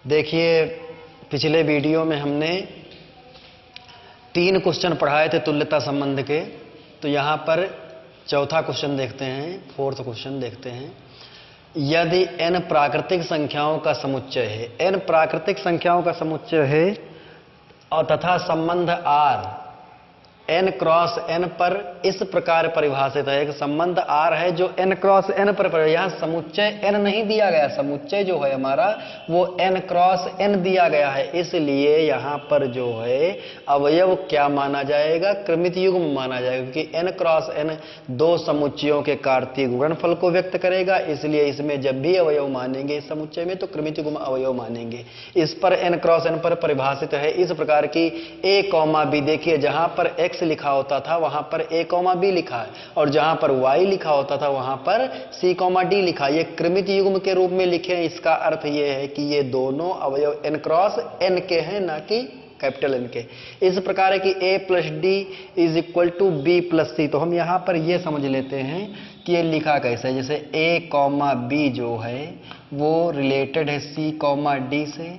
देखिए, पिछले वीडियो में हमने 3 क्वेश्चन पढ़ाए थे तुल्यता संबंध के। तो यहाँ पर चौथा क्वेश्चन देखते हैं, फोर्थ क्वेश्चन देखते हैं। यदि n प्राकृतिक संख्याओं का समुच्चय है, n प्राकृतिक संख्याओं का समुच्चय है और तथा संबंध r n क्रॉस n पर इस प्रकार परिभाषित है। एक संबंध r है जो n क्रॉस n पर यहाँ समुच्चय n नहीं दिया गया, समुच्चय जो है हमारा वो n क्रॉस n दिया गया है। इसलिए यहाँ पर जो है अवयव क्या माना जाएगा? क्रमित युग्म माना जाएगा, क्योंकि n क्रॉस n दो समुच्चयों के कार्तीय गुणनफल को व्यक्त करेगा। इसलिए इसमें जब भी अवयव मानेंगे इस समुच्चय में तो क्रमित युग्म अवयव मानेंगे। इस पर n क्रॉस n पर परिभाषित है इस प्रकार की a, b। देखिए, जहां पर x लिखा होता था वहां पर a, b लिखा है और जहां पर y लिखा होता था वहां पर c, d लिखा। ये क्रमित युग्म के रूप में लिखे हैं। इसका अर्थ ये है कि ये दोनों अवयव n क्रॉस n के हैं, ना कि कैपिटल N के। इस प्रकार है कि a plus d is equal to b plus c. तो हम यहां पर ये समझ लेते हैं कि ये लिखा कैसे है। जैसे a, b जो है वो रिलेटेड है c, d से।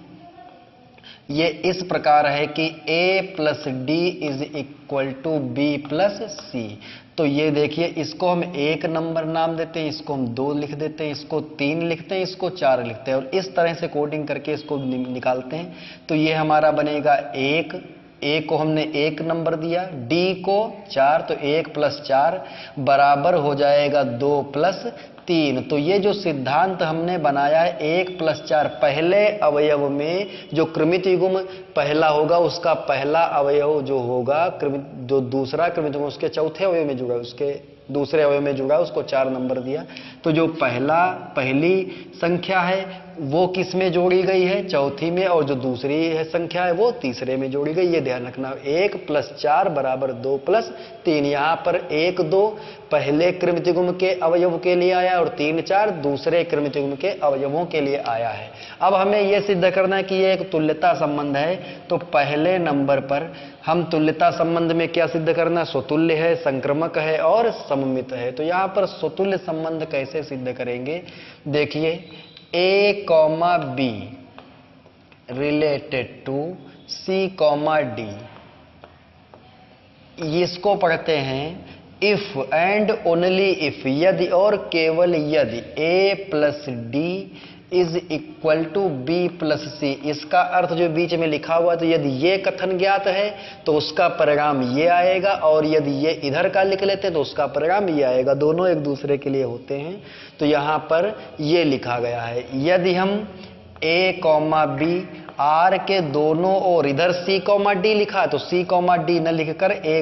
ये इस प्रकार है कि a plus d is equal to b plus c. तो ये देखिए, इसको हम 1 नंबर नाम देते हैं, इसको हम 2 लिख देते हैं, इसको 3 लिखते हैं, इसको 4 लिखते हैं और इस तरह से कोडिंग करके इसको निकालते हैं। तो ये हमारा बनेगा 1, a को हमने 1 नंबर दिया, d को 4, तो 1 प्लस 4 बराबर हो जाएगा 2 प्लस 3। तो ये जो सिद्धांत हमने बनाया है 1 प्लस 4, पहले अवयव में जो क्रमित युग्म पहला होगा उसका पहला अवयव जो होगा जो दूसरा क्रमित युग्म उसके चौथे अवयव में जुड़ा, उसके दूसरे अवयव में जुड़ा, उसको 4 नंबर दिया। तो जो पहली संख्या है वो किस में जोड़ी गई है? चौथी में। और जो दूसरी है संख्या है वो तीसरे में जोड़ी गई। ये ध्यान रखना, 1 प्लस 4 बराबर 2 प्लस 3। यहाँ पर 1, 2 पहले क्रमित युग्म के अवयव के लिए आया और 3, 4 दूसरे क्रमित युग्म के अवयवों के लिए आया है। अब हमें यह सिद्ध करना है कि यह एक तुल्यता संबंध है। तो पहले नंबर पर हम तुल्यता संबंध में क्या सिद्ध करना? स्वतुल्य है, संक्रमक है और सममित है। तो यहाँ पर स्वतुल्य संबंध कैसे सिद्ध करेंगे? देखिए, a, b related to c, d। इसको पढ़ते हैं इफ एंड ओनली इफ, यदि और केवल यदि a plus d is equal to b plus c. इसका अर्थ जो बीच में लिखा हुआ, तो यदि ये कथन ज्ञात है तो उसका परिणाम ये आएगा, और यदि ये इधर का लिख लेते हैं तो उसका परिणाम ये आएगा। दोनों एक दूसरे के लिए होते हैं। तो यहां पर ये लिखा गया है, यदि हम a, b r के दोनों ओर, इधर c, d लिखा है तो c, d न लिखकर a,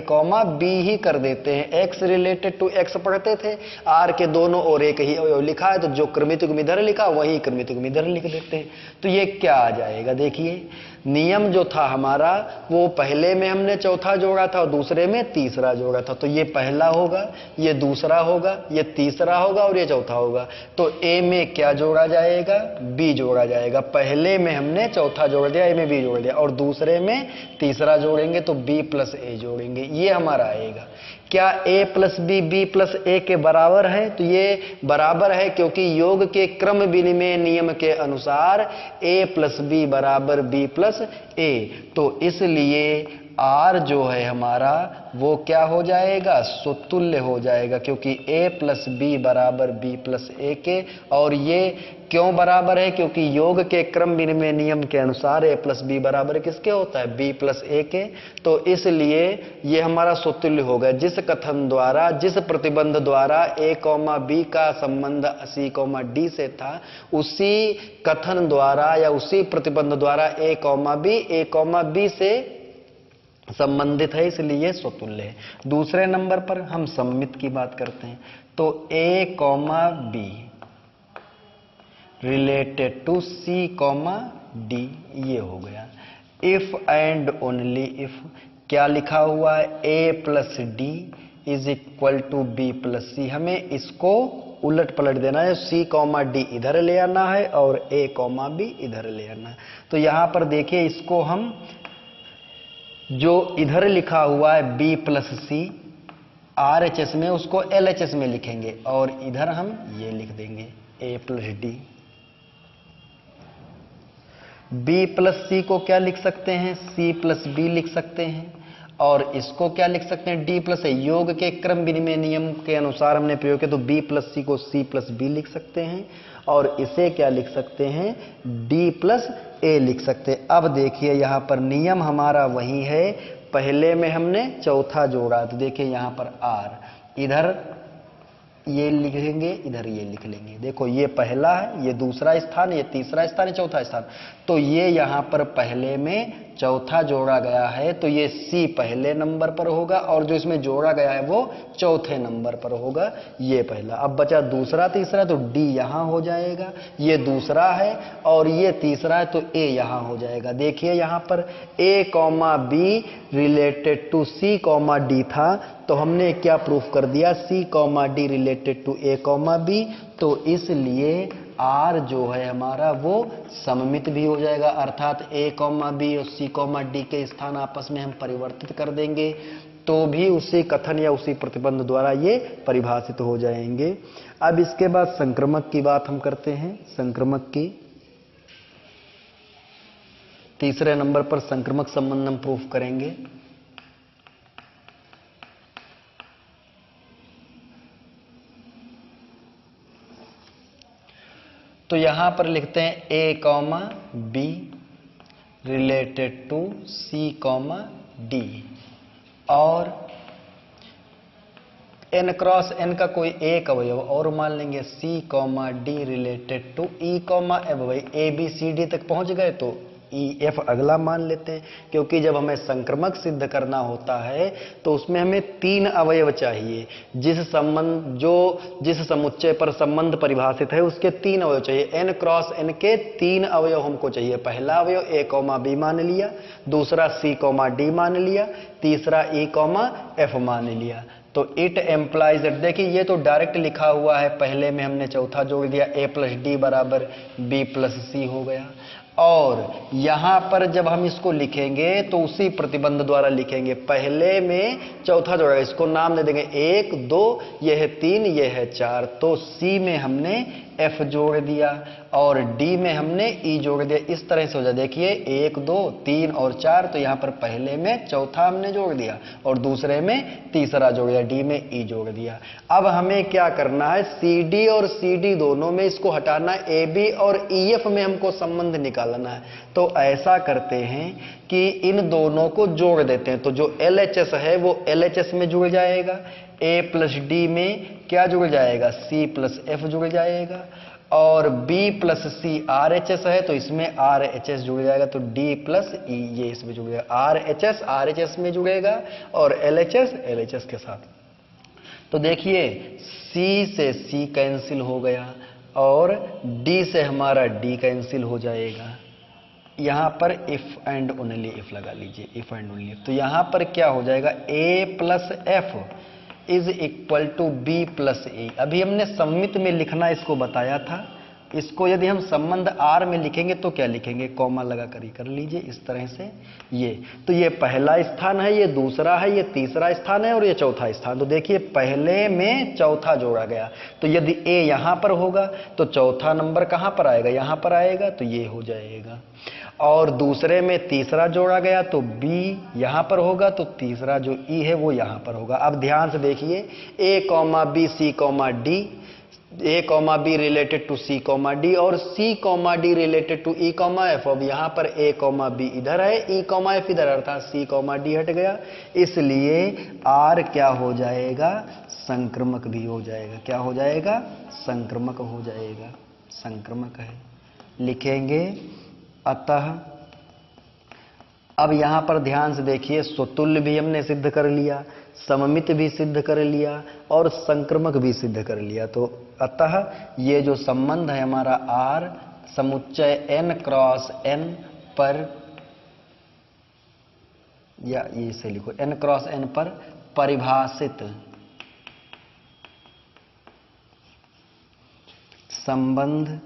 b ही कर देते हैं। x रिलेटेड टू x पढ़ते थे, r के दोनों ओर एक ही लिखा है तो जो क्रमित युग्म इधर लिखा वही क्रमित युग्म इधर लिख देते हैं। तो ये क्या आ जाएगा? देखिए, नियम जो था हमारा वो पहले में हमने चौथा जोड़ा था और दूसरे में तीसरा जोड़ा था। तो ये पहला होगा, ये दूसरा होगा, ये तीसरा होगा और ये चौथा होगा। तो a में क्या जोड़ा जाएगा? b जोड़ा जाएगा। पहले में हमने चौथा जोड़ दिया, a में b जोड़ दिया, और दूसरे में तीसरा जोड़ेंगे तो b प्लस a जोड़ेंगे। ये हमारा आएगा। क्या a plus b plus a के बराबर है? तो ये बराबर है, क्योंकि योग के क्रम विनिमय नियम के अनुसार a प्लस b बराबर b प्लस a। तो इसलिए r जो है हमारा वो क्या हो जाएगा? स्वतुल्य हो जाएगा, क्योंकि a प्लस b बराबर b प्लस a के। और ये क्यों बराबर है? क्योंकि योग के क्रम विनिमय नियम के अनुसार a प्लस b बराबर किसके होता है? b प्लस a के। तो इसलिए ये हमारा स्वतुल्य हो गया। जिस कथन द्वारा, जिस प्रतिबंध द्वारा a, b का संबंध c, d से था, उसी कथन द्वारा या उसी प्रतिबंध द्वारा a, b से संबंधित है, इसलिए स्वतुल्य है। दूसरे नंबर पर हम सममित की बात करते हैं। तो a, b related to c, d ये हो गया। इफ एंड ओनली इफ क्या लिखा हुआ है? a plus d is equal to b plus c. हमें इसको उलट पलट देना है, c, d इधर ले आना है और a, b इधर ले आना है। तो यहां पर देखिए, इसको हम जो इधर लिखा हुआ है b प्लस सी RHS में, उसको LHS में लिखेंगे और इधर हम ये लिख देंगे a plus d. B plus c को क्या लिख सकते हैं, सी प्लस बी लिख सकते हैं, और इसको क्या लिख सकते हैं, डी प्लस ए। योग के क्रम विनिमय नियम के अनुसार हमने प्रयोग किया तो बी प्लस सी को सी प्लस बी लिख सकते हैं, और इसे क्या लिख सकते हैं, डी प्लस ए लिख सकते हैं। अब देखिए यहां पर नियम हमारा वही है, पहले में हमने चौथा जोड़ा, तो देखिए यहां पर आर, इधर ये लिखेंगे, इधर ये लिख लेंगे। देखो ये पहला है, ये दूसरा स्थान, ये तीसरा स्थान, ये चौथा स्थान, तो ये यहां पर पहले में चौथा जोड़ा गया है, तो ये सी पहले नंबर पर होगा, और जो इसमें जोड़ा गया है वो चौथे नंबर पर होगा, ये पहला। अब बचा दूसरा तीसरा, तो डी यहां हो जाएगा, ये दूसरा है, और ये तीसरा है, तो ए यहां हो जाएगा। देखिए यहां पर a comma B related to C comma d था, तो हमने क्या प्रूफ कर दिया, c comma D related to a comma b, तो इसलिए आर जो है हमारा वो सममित भी हो जाएगा, अर्थात ए कॉमा बी और सी कॉमा डी के स्थान आपस में हम परिवर्तित कर देंगे तो भी उसी कथन या उसी प्रतिबंध द्वारा ये परिभाषित हो जाएंगे। अब इसके बाद संक्रमक की बात हम करते हैं। संक्रमक की तीसरे नंबर पर संक्रमक संबंध हम प्रूफ करेंगे। तो यहां पर लिखते हैं a comma B related to C comma D, और n क्रॉस n का कोई एक अवयव और मान लेंगे, c comma D related to e comma f. भाई ए बी सी डी तक पहुंच गए तो ई एफ अगला मान लेते हैं, क्योंकि जब हमें संक्रमक सिद्ध करना होता है तो उसमें हमें तीन अवयव चाहिए। जिस समुच्चय पर संबंध परिभाषित है उसके तीन अवयव चाहिए। n क्रॉस n के तीन अवयव हमको चाहिए। पहला अवयव ए कॉमा बी मान लिया, दूसरा सी कॉमा डी मान लिया, तीसरा ई कॉमा एफ मान लिया। तो इट एम्प्लाइज दैट, देखिए ये तो डायरेक्ट लिखा हुआ है, पहले में हमने चौथा जोड़ दिया, ए प्लस डी बराबर बी प्लस सी हो गया। और यहां पर जब हम इसको लिखेंगे तो उसी प्रतिबंध द्वारा लिखेंगे, पहले में चौथा जोड़ा, इसको नाम दे देंगे 1 2, ये है 3, ये है 4। तो सी में हमने एफ जोड़ दिया और डी में हमने ई जोड़ दिया। इस तरह से हो जाए, देखिए 1 2 3 और 4, तो यहां पर पहले में चौथा हमने जोड़ दिया और दूसरे में तीसरा जोड़ दिया, डी में ई जोड़ दिया। अब हमें क्या करना है, सी डी और सी डी दोनों में इसको हटाना, ए बी और ई एफ में हमको संबंध निकालना है। तो ऐसा करते हैं कि इन दोनों को जोड़ देते हैं, तो जो एल एच एस है वो एल एच एस में जुड़ जाएगा, ए प्लस डी में क्या जुड़ जाएगा, सी प्लस एफ जुड़ जाएगा, और B plus C R H S है तो इसमें आर एच एस जुड़ जाएगा, तो D प्लस ई ये इसमें जुड़ जाएगा, आर एच एस में जुड़ेगा और एल एच एस के साथ। तो देखिए C से C कैंसिल हो गया और D से हमारा D कैंसिल हो जाएगा। यहां पर इफ एंड ओनली इफ लगा लीजिए, इफ एंड ओनली इफ। तो यहां पर क्या हो जाएगा, A plus f is equal to b plus a. अभी हमने सममित में लिखना इसको बताया था। इसको यदि हम संबंध आर में लिखेंगे तो क्या लिखेंगे, कॉमा लगा कर लीजिए इस तरह से। ये तो ये पहला स्थान है, ये दूसरा है, ये तीसरा स्थान है और ये चौथा स्थान। तो देखिए पहले में चौथा जोड़ा गया, तो यदि ए यहां पर होगा तो चौथा नंबर कहां पर आएगा, यहां पर आएगा, तो ये हो जाएगा। और दूसरे में तीसरा जोड़ा गया तो B यहां पर होगा, तो तीसरा जो E है वो यहां पर होगा। अब ध्यान से देखिए, A comma B C comma D, A comma B related to C comma D और C comma D related to E comma F. अब यहां पर A कॉमा बी इधर है, E कॉमा एफ इधर, अर्थात C कॉमा डी हट गया, इसलिए R क्या हो जाएगा, संक्रमक भी हो जाएगा। क्या हो जाएगा, संक्रमक हो जाएगा, संक्रमक है, लिखेंगे। अतः अब यहां पर ध्यान से देखिए, स्वतुल्य भी हमने सिद्ध कर लिया, सममित भी सिद्ध कर लिया और संक्रमक भी सिद्ध कर लिया। तो अतः ये जो संबंध है हमारा आर समुच्चय n क्रॉस n पर, या ये से लिखो n क्रॉस n पर परिभाषित संबंध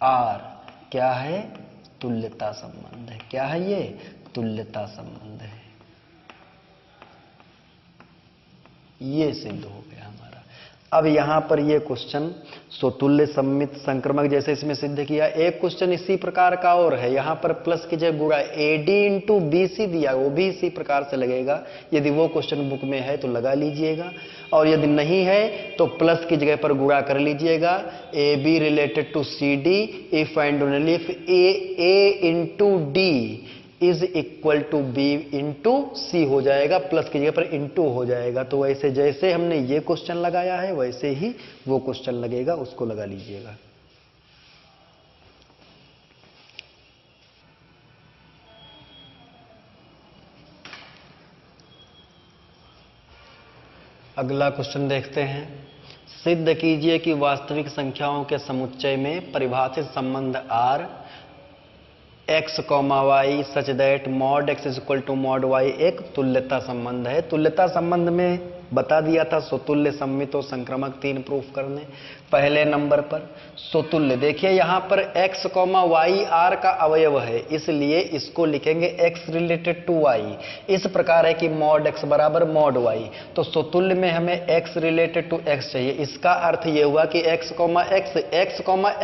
आर क्या है, तुल्यता संबंध है। क्या है ये, तुल्यता संबंध है। ये सिद्ध हो गया हमारा। अब यहां पर ये क्वेश्चन स्वतुल्य सममित संक्रमक जैसे इसमें सिद्ध किया। एक क्वेश्चन इसी प्रकार का और है, यहां पर प्लस की जगह गुणा AD इंटू BC दिया, वो भी इसी प्रकार से लगेगा। यदि वो क्वेश्चन बुक में है तो लगा लीजिएगा, और यदि नहीं है तो प्लस की जगह पर गुणा कर लीजिएगा। AB related to CD if and only if A into D is equal to B into C हो जाएगा, प्लस की जगह पर इंटू हो जाएगा। तो वैसे जैसे हमने ये क्वेश्चन लगाया है वैसे ही वो क्वेश्चन लगेगा, उसको लगा लीजिएगा। अगला क्वेश्चन देखते हैं। सिद्ध कीजिए कि वास्तविक संख्याओं के समुच्चय में परिभाषित संबंध R x, y such that mod x is equal to mod y एक तुल्यता संबंध है। तुल्यता संबंध में बता दिया था स्वतुल्य, सममित और संक्रमक 3 प्रूफ करने। पहले नंबर पर स्वतुल्य, देखिए यहां पर x, y r का अवयव है, इसलिए इसको लिखेंगे x रिलेटेड टू y। इस प्रकार है कि मॉड x बराबर मॉड y, तो स्वतुल्य में हमें x रिलेटेड टू x चाहिए। इसका अर्थ ये हुआ कि x,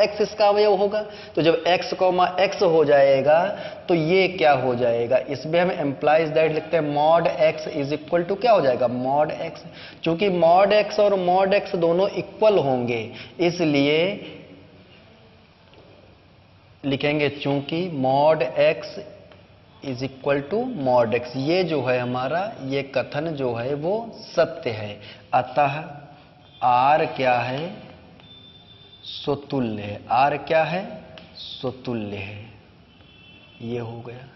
x इसका अवयव होगा। तो जब x, x हो जाएगा तो ये क्या हो जाएगा, इसमें हम एम्प्लाइज दैट लिखते हैं mod x is equal to क्या हो जाएगा, मॉड x। चूंकि मॉड x और मॉड x दोनों इक्वल होंगे, इसलिए लिखेंगे चूंकि mod x is equal to mod x। ये जो है हमारा ये कथन जो है वो सत्य है। अतः R क्या है, स्वतुल्य है। R क्या है, स्वतुल्य है। ये हो गया।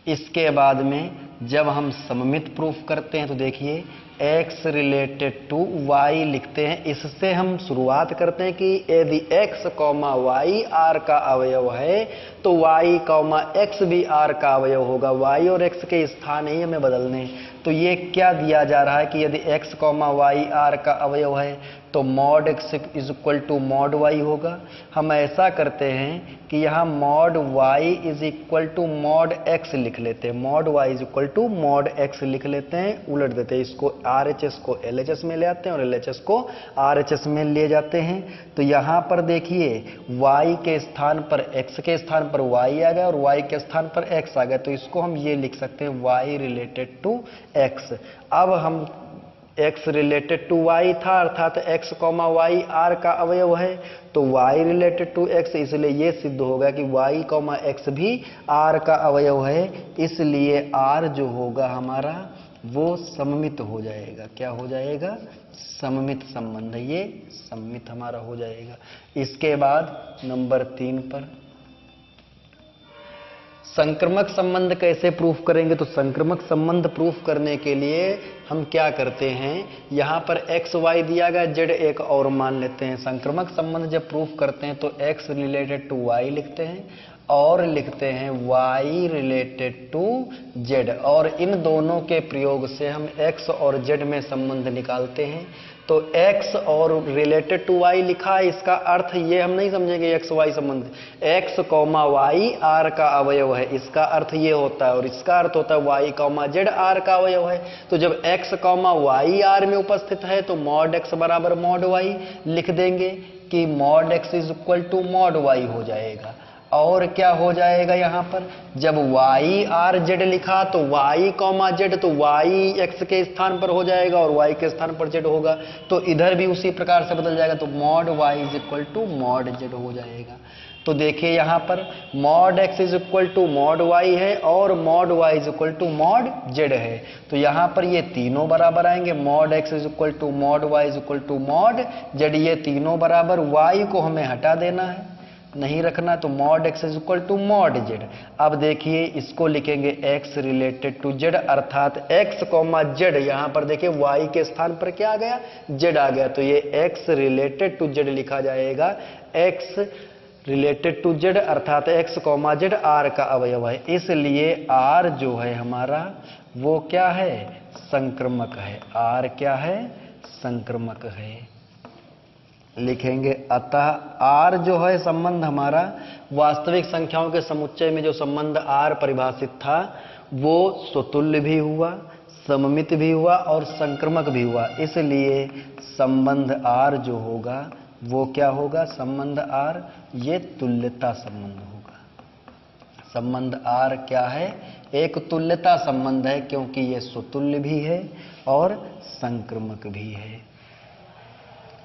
इसके बाद में जब हम सममित प्रूफ करते हैं तो देखिए x रिलेटेड टू y लिखते हैं। इससे हम शुरुआत करते हैं कि यदि x, y r का अवयव है तो y, x भी r का अवयव होगा। y और x के स्थान ही हमें बदलने। तो ये क्या दिया जा रहा है कि यदि x, y r का अवयव है तो mod x is equal to mod y होगा। हम ऐसा करते हैं कि यहाँ mod y is equal to mod x लिख लेते हैं, mod y is equal to mod x लिख लेते हैं, उलट देते हैं। इसको RHS को LHS में ले आते हैं और LHS को RHS में ले जाते हैं। तो यहाँ पर देखिए y के स्थान पर x के स्थान पर y आ गया और y के स्थान पर x आ गया। तो इसको हम ये लिख सकते हैं y रिलेटेड टू x। अब हम x रिलेटेड टू y था, अर्थात x, y r का अवयव है, तो y रिलेटेड टू x, इसलिए ये सिद्ध होगा कि y, x भी r का अवयव है। इसलिए r जो होगा हमारा वो सममित हो जाएगा। क्या हो जाएगा, सममित संबंध, ये सममित हमारा हो जाएगा। इसके बाद नंबर 3 पर संक्रमक संबंध कैसे प्रूफ करेंगे। तो संक्रमक संबंध प्रूफ करने के लिए हम क्या करते हैं, यहां पर x, y दिया गया, z एक और मान लेते हैं। संक्रमक संबंध जब प्रूफ करते हैं तो x रिलेटेड टू y लिखते हैं और लिखते हैं y रिलेटेड टू z, और इन दोनों के प्रयोग से हम x और z में संबंध निकालते हैं। तो x और रिलेटेड टू y लिखा है, इसका अर्थ ये हम नहीं समझेंगे x, y संबंध, x, y r का अवयव है, इसका अर्थ ये होता है, और इसका अर्थ होता है y, z r का अवयव है। तो जब x, y r में उपस्थित है तो मॉड x बराबर मॉड y लिख देंगे कि mod x is equal to mod y हो जाएगा। और क्या हो जाएगा, यहां पर जब y r z लिखा तो y, z, तो y x के स्थान पर हो जाएगा और y के स्थान पर z होगा। तो इधर भी उसी प्रकार से बदल जाएगा, तो mod y is equal to mod z हो जाएगा। तो देखिए यहां पर mod x is equal to mod y है और mod y is equal to mod z है। तो यहां पर ये तीनों बराबर आएंगे, mod x is equal to mod y is equal to mod z, ये तीनों बराबर। y को हमें हटा देना है, नहीं रखना, तो mod x is equal to mod z। अब देखिए इसको लिखेंगे x रिलेटेड टू z, अर्थात x, z, यहां पर देखिए y के स्थान पर क्या आ गया, z आ गया, तो ये x रिलेटेड टू z लिखा जाएगा। x रिलेटेड टू z अर्थात x, z r का अवयव है, इसलिए r जो है हमारा वो क्या है, संक्रमक है। r क्या है, संक्रमक है, लिखेंगे। अतः r जो है संबंध हमारा वास्तविक संख्याओं के समुच्चय में जो संबंध r परिभाषित था वो स्वतुल्य भी हुआ, सममित भी हुआ और संक्रमक भी हुआ, इसलिए संबंध आर जो होगा वो क्या होगा? संबंध आर ये तुल्यता संबंध होगा। संबंध आर क्या है? एक तुल्यता संबंध है, क्योंकि ये स्वतुल्य भी है और संक्रमक भी है।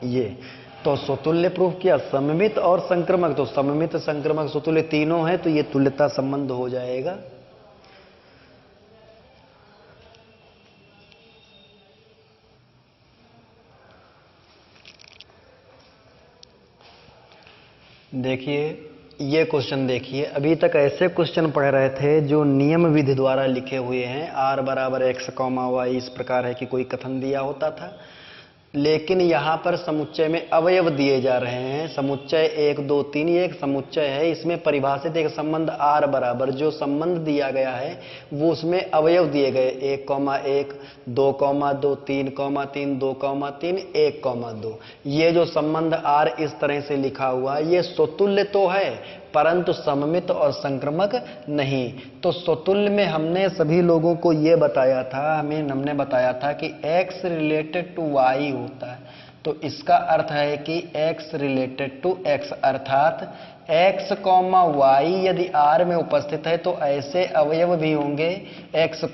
ये तो स्वतुल्य प्रूफ किया, सममित और संक्रमक, तो सममित संक्रमक स्वतुल्य तीनों है, तो ये तुल्यता संबंध हो जाएगा। देखिए ये क्वेश्चन देखिए, अभी तक ऐसे क्वेश्चन पढ़ रहे थे जो नियम विधि द्वारा लिखे हुए हैं। r बराबर x, y इस प्रकार है कि कोई कथन दिया होता था, लेकिन यहाँ पर समुच्चय में अवयव दिए जा रहे हैं। समुच्चय 1 2 3 ये एक समुच्चय है, इसमें परिभाषित एक संबंध r बराबर जो संबंध दिया गया है वो उसमें अवयव दिए गए 1, 1, 2, 2, 3, 3, 2, 3, 1, 2। ये जो संबंध r इस तरह से लिखा हुआ ये स्वतुल्य तो है, परंतु सममित और संक्रमक नहीं। तो स्वतुल्य में हमने सभी लोगों को ये बताया था, हमने बताया था कि x रिलेटेड टू y होता है, तो इसका अर्थ है कि x रिलेटेड टू x, अर्थात x, y यदि r में उपस्थित है तो ऐसे अवयव भी होंगे x,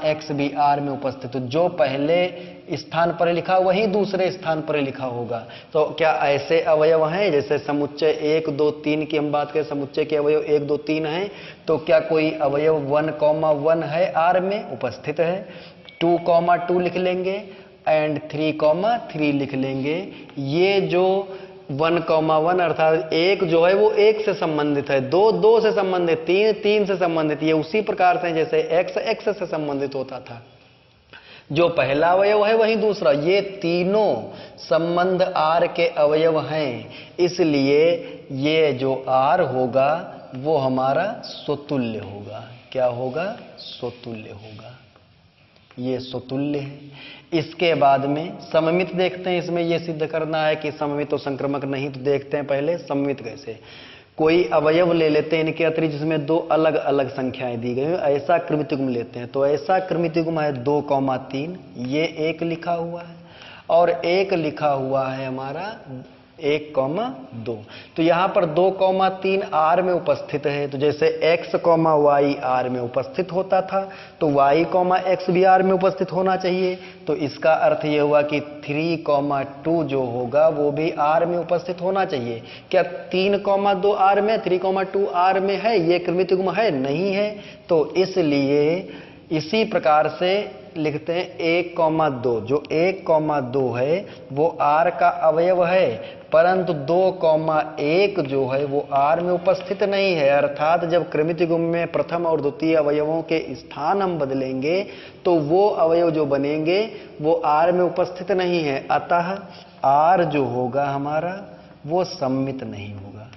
x भी r में उपस्थित हो। जो पहले स्थान पर लिखा वही दूसरे स्थान पर लिखा होगा। तो क्या ऐसे अवयव हैं? जैसे समुच्चय 1 2 3 की हम बात करें, समुच्चय के अवयव 1 2 3 हैं, तो क्या कोई अवयव 1, 1 है r में उपस्थित है? 2, 2 लिख लेंगे एंड 3, 3 लिख लेंगे। ये जो 1, 1 अर्थात 1 जो है वो 1 से संबंधित है, 2 2 से संबंधित, 3 3 से संबंधित। ये उसी प्रकार से जैसे x x से संबंधित होता था, जो पहला अवयव है वही दूसरा। ये तीनों संबंध r के अवयव हैं, इसलिए ये जो r होगा वो हमारा स्वतुल्य होगा। क्या होगा? स्वतुल्य होगा। ये स्वतुल्य है। इसके बाद में सममित देखते हैं। इसमें ये सिद्ध करना है कि सममित और संक्रमक नहीं, तो देखते हैं पहले सममित कैसे। कोई अवयव ले लेते हैं इनके अतिरिक्त जिसमें दो अलग अलग संख्याएं दी गई हैं, ऐसा कृमितिगुम लेते हैं। तो ऐसा कृमितिगुम है 2, 3, ये एक लिखा हुआ है और एक लिखा हुआ है हमारा 1, 2। तो यहाँ पर 2, 3 r में उपस्थित है, तो जैसे x, y r में उपस्थित होता था तो y, x भी r में उपस्थित होना चाहिए। तो इसका अर्थ ये हुआ कि 3, 2 जो होगा वो भी r में उपस्थित होना चाहिए। क्या 3, 2 r में, 3, 2 r में है? ये कृमितिगुम है? नहीं है। तो इसलिए इसी प्रकार से लिखते हैं 1, 2। जो 1, 2 है वो r का अवयव है, परंतु 2, 1 जो है वो r में उपस्थित नहीं है। अर्थात जब कृमितिगुम में प्रथम और द्वितीय अवयवों के स्थान हम बदलेंगे तो वो अवयव जो बनेंगे वो r में उपस्थित नहीं है। अतः r जो होगा हमारा वो सममित नहीं होगा।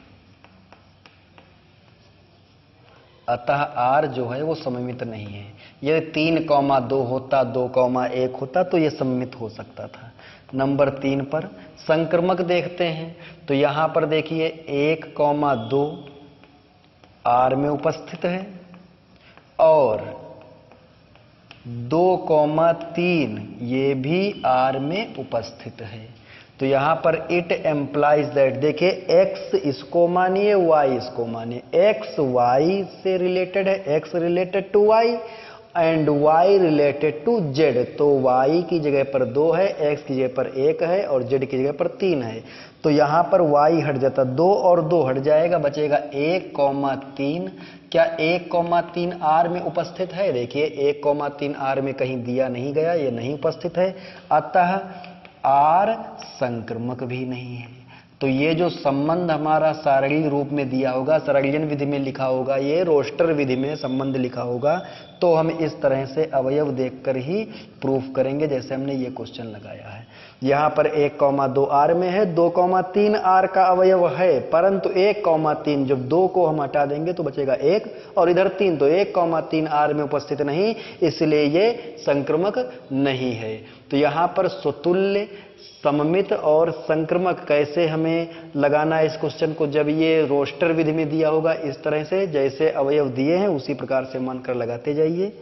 अतः r जो है वो सममित नहीं है। ये 3, 2 होता, 2, 1 होता तो ये सममित हो सकता था। नंबर 3 पर संक्रमक देखते हैं। तो यहां पर देखिए 1, 2 r में उपस्थित है और 2, 3 ये भी r में उपस्थित है। तो यहां पर इट एम्प्लाइज दैट, देखिए x इसको मानिए, y इसको मानिए। x y से रिलेटेड है, x related to y and y related to z। तो y की जगह पर 2 है, x की जगह पर 1 है और z की जगह पर 3 है। तो यहां पर y हट जाता, 2 और 2 हट जाएगा, बचेगा 1, 3। क्या 1, 3 r में उपस्थित है? देखिए 1, 3 r में कहीं दिया नहीं गया, ये नहीं उपस्थित है। अतः r संक्रमक भी नहीं है। तो ये जो संबंध हमारा सारणिक रूप में दिया होगा, सरलीयन विधि में लिखा होगा, ये रोस्टर विधि में संबंध लिखा होगा, तो हम इस तरह से अवयव देखकर ही प्रूफ करेंगे, जैसे हमने ये क्वेश्चन लगाया है। यहाँ पर 1, 2 r में है, 2, 3 r का अवयव है, परंतु 1, 3 जब 2 को हम हटा देंगे तो बचेगा 1 और इधर 3, तो 1, 3 r में उपस्थित नहीं, इसलिए ये संक्रमक नहीं है। तो यहाँ पर स्वतुल्य, सममित और संक्रमक कैसे हमें लगाना है इस क्वेश्चन को, जब ये रोस्टर विधि में दिया होगा इस तरह से, जैसे अवयव दिए हैं उसी प्रकार से मानकर लगाते जाइए।